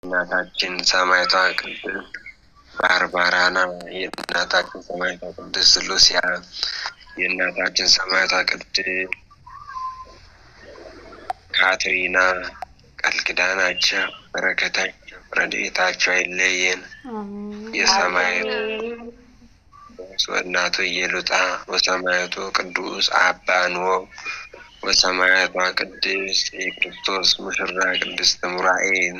እናታችን ሰማዕቷ ቅድስት ባርባራና የእናታችን ሰማዕቷ ቅድስት ሉሲያ የእናታችን ሰማዕቷ ቅድስት ካትሪና ቃል ኪዳናቸው በረከታቸው ረድኤታቸው አይለየን። የሰማዕቱ ወናቱ ኢየሉጣ ወሰማዕቱ ቅዱስ አባ ኖብ ወሰማዕቷ ቅድስት የክርስቶስ ሙሽራ ቅድስት ሙራኤል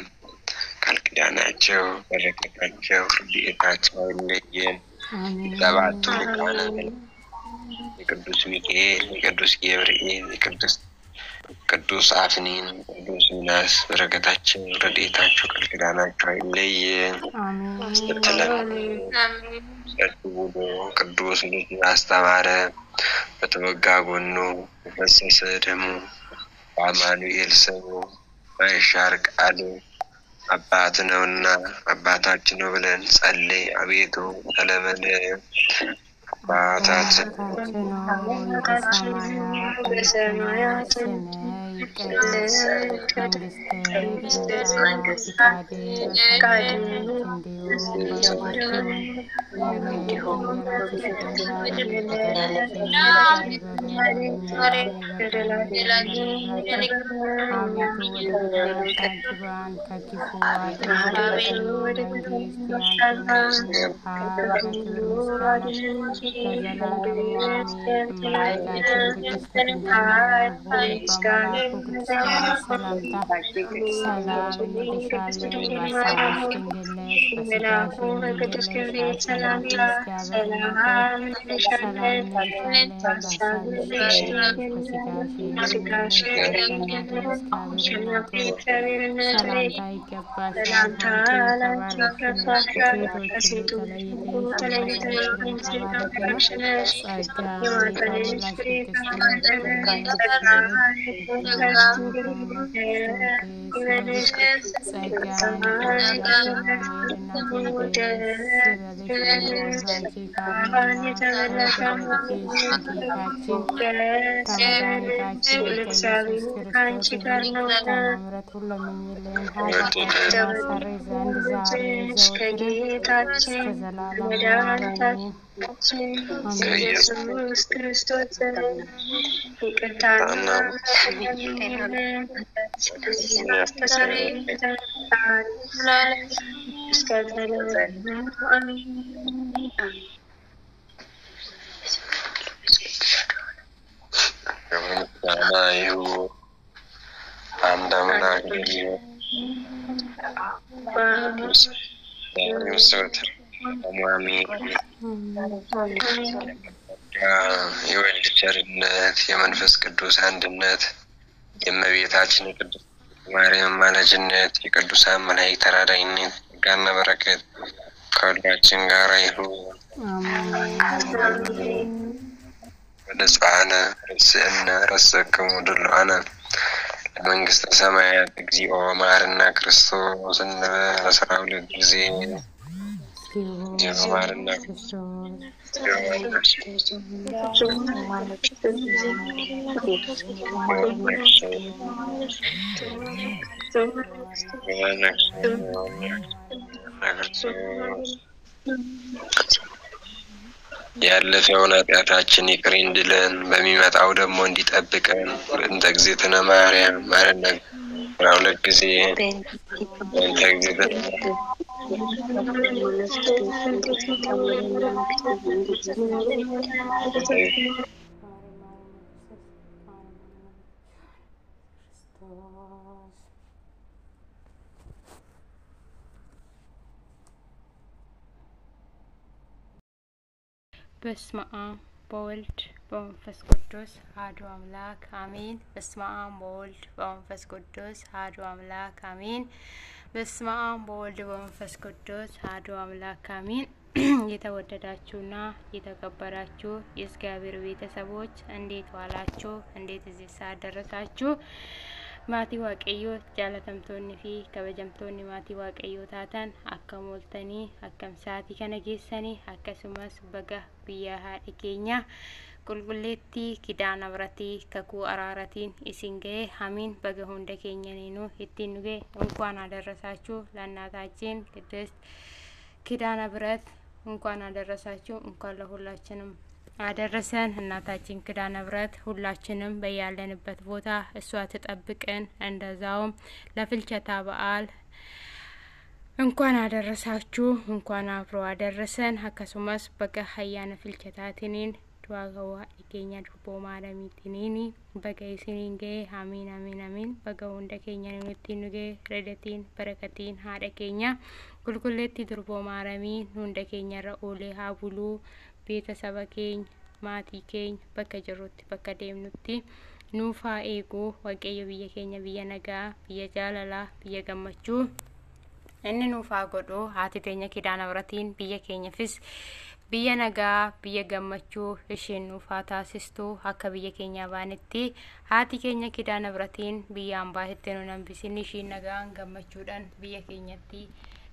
ቃል ኪዳናቸው በረከታቸው ረድኤታቸው አይለየን። ሰባቱ ሊቃነ የቅዱስ ሚካኤል የቅዱስ ገብርኤል ቅዱስ አፍኒን ቅዱስ ሚናስ በረከታቸው ረድኤታቸው ቃል ኪዳናቸው አይለየን። ቅዱስ ልጅ አስተማረ በተወጋ ጎኑ በፈሰሰ ደሙ በአማኑኤል ስሙ ማይሻር ቃሉ አባት ነውና አባታችን ነው ብለን ጸልይ። አቤቱ ተለመነ አባታችን በሰማያት ይቀደስ ኢየሱስ ክርስቶስ ይቅርታና የወልድ ቸርነት የመንፈስ ቅዱስ አንድነት የእመቤታችን የቅድስት ማርያም አማላጅነት የቅዱሳን መላእክት ተራዳኢነት ጸጋና በረከት ከሁላችን ጋር ይሁን። ወለጻነ ርስእነ ረሰክሙ ድሉአነ ለመንግስተ ሰማያት እግዚኦ መሐረነ ክርስቶስ እንበል 12 ጊዜ መሐረነ ያለፈውን ኃጢአታችን ይቅር እንዲለን በሚመጣው ደግሞ እንዲጠብቀን በእንተ እግዝእትነ ማርያም መሐረነ 12 ጊዜ በእንተ እግዝእትነ በስመ አብ በወልድ በመንፈስ ቅዱስ አሐዱ አምላክ አሜን። በስመ አብ በወልድ በመንፈስ ቅዱስ አሐዱ አምላክ አሜን። በስመ አብ በወልድ በመንፈስ ቅዱስ አሐዱ አምላክ አሜን። የተወደዳችሁና የተከበራችሁ የእግዚአብሔር ቤተሰቦች እንዴት ዋላችሁ? እንዴት እዚህ ሰዓት ደረሳችሁ? ማቲ ዋቀዮ ጃለተምቶኒ ፊ ከበጀምቶኒ ማቲ ዋቀዮ ታተን አከሞልተኒ አከምሳቲ ከነጌሰኒ አከሱመስ በጋ ብያ ሀዲ ኬኛ qulqulleetti kidaana birati kakuu araaratiin isin ga'e amiin baga hunda keenyaniinu ittiin nu ga'e እንኳን አደረሳችሁ ለእናታችን ቅድስት ኪዳነ ብረት እንኳን አደረሳችሁ እንኳን ለሁላችንም አደረሰን እናታችን ኪዳነ ብረት ሁላችንም በያለንበት ቦታ እሷ ተጠብቀን እንደዛውም ለፍልሰታ በዓል እንኳን አደረሳችሁ እንኳን አብሮ አደረሰን አከሱማስ በጋ ሀያነ ፍልሰታቲኒን ዱዋጋዋ ኢኬኛ ዱቦ ማለሚቲኒኒ በጋ ኢሲኒንጌ አሚን አሚን አሚን በጋ ወንደ ኬኛን ንቲኑጌ ረደቲን በረከቲን ሃደ ኬኛ ቁልቁሌቲ ዱቦ ማረሚ ወንደ ኬኛ ረኦሌ ሃቡሉ ቤተሰብ ኬኝ ማቲ ኬኝ በከ ጅሩት በከ ደምኑቲ ኑፋ ኤጎ ወቀየ ብየ ኬኛ ብየ ነጋ ብየ ጃላላ ብየ ገመቹ inni nuufaa godhu haati teenya kidaana biratiin biyya keenya fis biyya nagaa biyya gammachuu isheen nuufaa taasistu akka biyya keenya baanitti haati keenya kidaana biratiin biyya ambaahitti nu nambisin isheen nagaan gammachuudhaan biyya keenyatti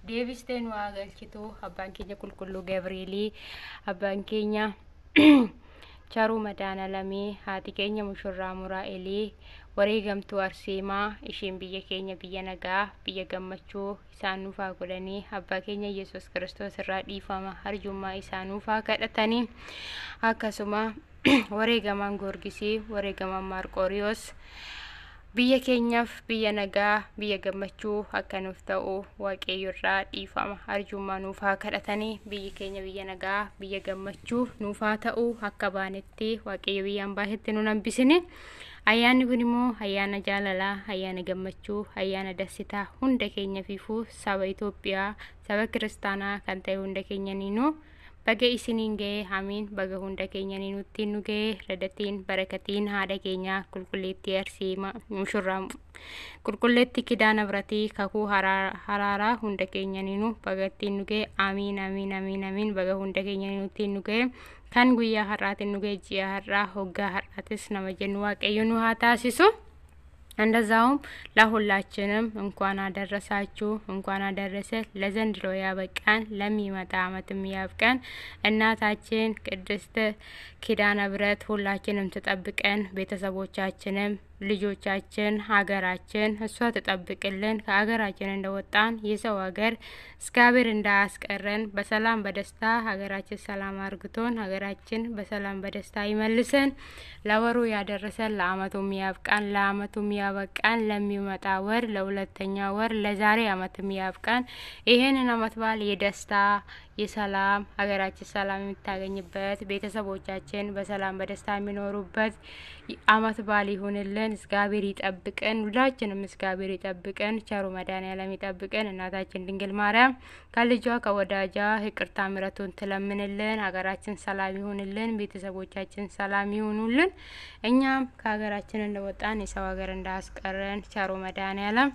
deebistee nu galchitu abbaan keenya qulqulluu Gabrielii abbaan keenya charu madaana lamii haati keenya mushurraa Muraa'elii wareegamtuu Arseemaa isheen biyya keenya biyya nagaa biyya gammachuu isaan nuufaa godhanii abbaa keenya Yesuus Kiristoos irraa dhiifama harjummaa isaan nuufaa kadhatanii akkasuma wareegamaan Goorgisii wareegamaan Maarqooriyoos biyya keenyaaf biyya nagaa biyya gammachuu akka nuuf ta'u waaqayyo irraa dhiifama harjummaa nuufaa kadhatanii biyya keenya biyya nagaa biyya gammachuu nuufaa ta'u akka baanetti waaqayyo biyya ambaahitti nu nambisini ayyaanni kun immoo ayyaana jaalalaa ayyaana gammachuu ayyaana dassitaa hunda keenya fiifuu saba Itoophiyaa saba kiristaanaa kan ta'e hunda keenyaniinuu baga isiniin ga'e amiin baga hunda keenyaniin nutti nu ga'e radatiin barakatiin haadha keenya qulqulleetti Arseemaa mushurraa qulqulleetti kidaana biratii kakuu haraaraa hunda keenyaniinu baga ittiin nu ga'e amiin amiin amiin amiin baga hunda keenyaniin nutti nu ga'e kan guyyaa har'aatiin nu ga'e ji'a har'aa hoggaa har'aatis nama jennu waaqayyo nu haa taasisu እንደዛውም ለሁላችንም እንኳን አደረሳችሁ እንኳን አደረሰ ለዘንድሮ ያበቃን ለሚመጣ ዓመትም ያብቃን እናታችን ቅድስት ኪዳነ ብረት ሁላችንም ተጠብቀን ቤተሰቦቻችንም ልጆቻችን ሀገራችን እሷ ተጠብቅልን ከሀገራችን እንደወጣን የሰው ሀገር እስካብር እንዳያስቀረን በሰላም በደስታ ሀገራችን ሰላም አርግቶን ሀገራችን በሰላም በደስታ ይመልሰን ለወሩ ያደረሰን ለአመቱም ያብቃን ለአመቱም ያበቃን ለሚመጣ ወር ለሁለተኛ ወር ለዛሬ አመትም ያብቃን ይሄንን አመት በዓል የደስታ የሰላም ሀገራችን ሰላም የምታገኝበት ቤተሰቦቻችን በሰላም በደስታ የሚኖሩበት አመት በዓል ይሁንልን እግዚአብሔር ይጠብቀን ሁላችንም እግዚአብሔር ይጠብቀን ቸሩ መድኃኒዓለም ይጠብቀን እናታችን ድንግል ማርያም ከልጇ ከወዳጇ ይቅርታ ምሕረቱን ትለምንልን ሀገራችን ሰላም ይሁንልን ቤተሰቦቻችን ሰላም ይሁኑልን እኛም ከሀገራችን እንደወጣን የሰው ሀገር እንዳያስቀረን ቸሩ መድኃኒዓለም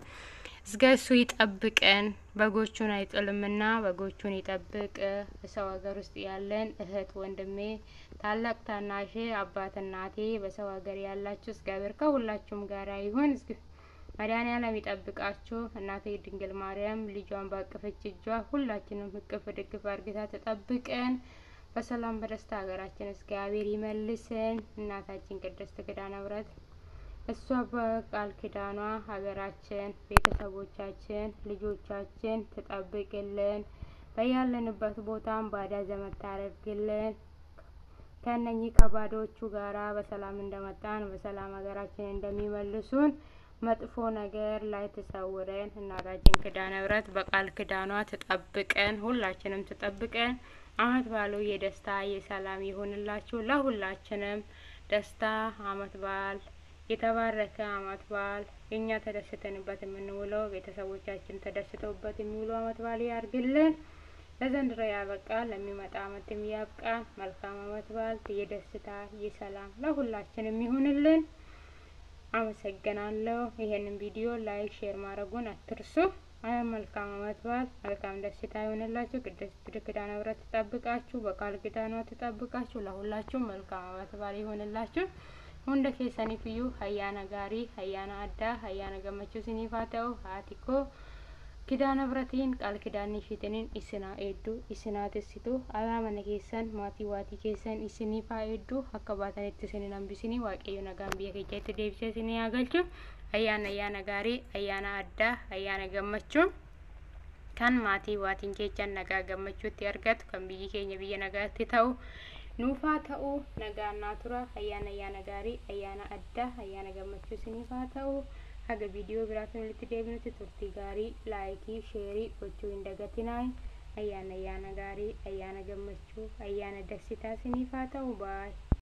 እስከሱ ይጠብቀን በጎቹን አይጥልምና በጎቹን ይጠብቅ በሰው ሀገር ውስጥ ያለን እህት ወንድሜ ታላቅ ታናሽ አባት እናቴ በሰው ሀገር ያላችሁ እግዚአብሔር ከሁላችሁም ጋር ይሁን መድኃኒዓለም ይጠብቃችሁ እናቴ ድንግል ማርያም ልጇን ባቀፈች እጇ ሁላችንም እቅፍ ድግፍ አርግታ ተጠብቀን በሰላም በደስታ ሀገራችን እግዚአብሔር ይመልሰን እናታችን ቅድስት ኪዳነ ብረት እሷ በቃል ኪዳኗ ሀገራችን ቤተሰቦቻችን ልጆቻችን ተጠብቅልን በያለንበት ቦታም ባዳ ዘመድ ታረግልን ከነኚህ ከባዶቹ ጋራ በሰላም እንደመጣን በሰላም ሀገራችን እንደሚመልሱን መጥፎ ነገር ላይ ተሰውረን እናታችን ኪዳነ ብረት በቃል ኪዳኗ ተጠብቀን ሁላችንም ተጠብቀን አመት በዓሉ የደስታ የሰላም ይሁንላችሁ ለሁላችንም ደስታ አመት በዓል የተባረከ አመት በዓል እኛ ተደስተንበት የምንውለው ቤተሰቦቻችን ተደስተውበት የሚውሉ አመት በዓል ያርግልን ለዘንድሮ ያበቃ ለሚመጣ አመትም ያብቃ መልካም አመት በዓል የደስታ የሰላም ለሁላችንም ይሁንልን አመሰግናለሁ ይሄንን ቪዲዮ ላይክ ሼር ማድረጉን አትርሱ መልካም አመት በዓል መልካም ደስታ ይሁንላችሁ ቅድስት ኪዳነ ብረት ተጠብቃችሁ በቃል ኪዳኗ ተጠብቃችሁ ለሁላችሁም መልካም አመት በዓል ይሁንላችሁ hunda keessaniifuu ayyaana gaarii ayyaana addaa ayyaana gammachuu isiniif haa ta'u haati koo kidaana biratiin qaal kidaanni ishitaniin isinaa eedduu isinaa tessitu alaamana keessan maatii waatii keessan isinii faa eedduu akka baatanitti isinin hambisinii waaqayyo nagaan biyya keessatti deebisee isinii haa galchu. Ayyaana gaarii ayyaana addaa ayyaana gammachuu kan maatii waatiin keessan nagaa gammachuutti argatu kan biyyi keenya biyya nagaatti ta'u nuufaa ta'u nagaan naa tura. Ayyaana gaarii ayyaana addaa ayyaana gammachuu isiniif haa ta'u. Haga video biraatiin walitti deebinutti turtii gaarii laayikii sheerii gochuu hin dagatinaa. Ayyaana gaarii ayyaana gammachuu ayyaana dassitaa isiniif haa ta'u. Baay.